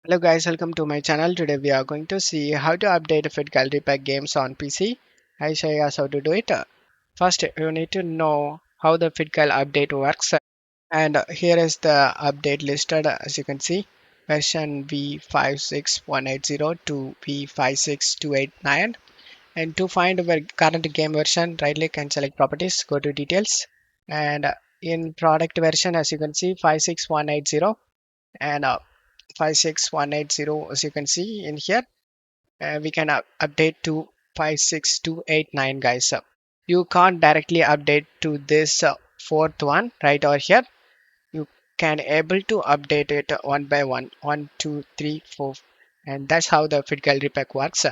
Hello guys, welcome to my channel. Today we are going to see how to update FitGirl Repack games on PC. I show you guys how to do it. First, you need to know how the FitGirl update works. And here is the update listed as you can see. Version V56180 to V56289. And to find our current game version, right click and select properties, go to details. And in product version, as you can see, 56180 and 56180 as you can see in here. We can update to 56289 guys. You can't directly update to this fourth one right over here. You can able to update it one by one, 1 2 3 4, and that's how the FitGirl Repack works.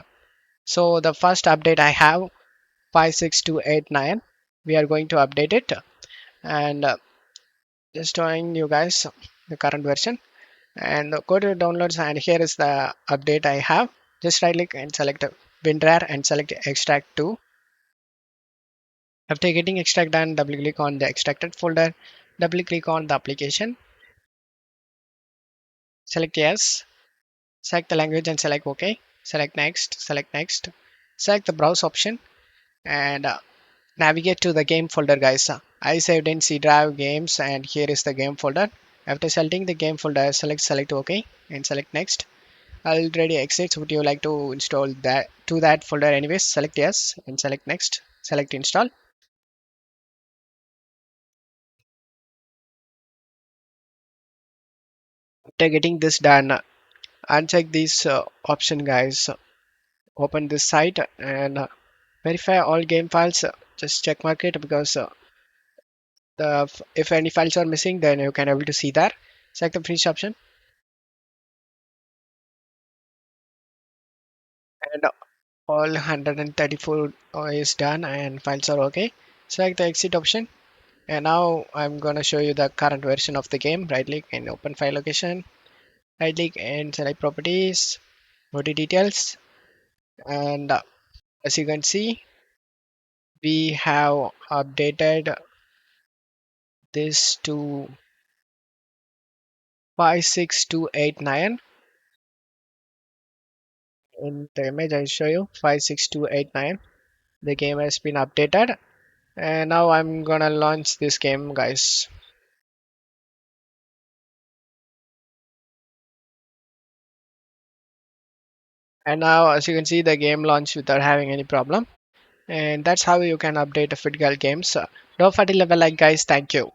So the first update I have 56289. We are going to update it, and just showing you guys the current version. And go to downloads, and here is the update I have. Just right click and select WinRAR and select extract to. After getting extract done, double click on the extracted folder, double click on the application, select yes, select the language and select OK, select next, select the browse option, and navigate to the game folder guys. I saved in C drive games, and here is the game folder. After selecting the game folder, select OK and select next. Already exists. Would you like to install that to that folder anyways? Select yes and select next, select install. After getting this done, uncheck this option guys. Open this site and verify all game files. Just check mark it because if any files are missing, then you can able to see that. Select the finish option, and all 134 is done and files are okay. Select the exit option, and now I'm gonna show you the current version of the game. Right click and open file location, right click and select properties, go to details, and as you can see, we have updated this to 56289. In the image I show you 56289, the game has been updated, and now I'm gonna launch this game guys. And now as you can see, the game launched without having any problem, and that's how you can update a FitGirl games. Don't forget to leave a like guys. Thank you.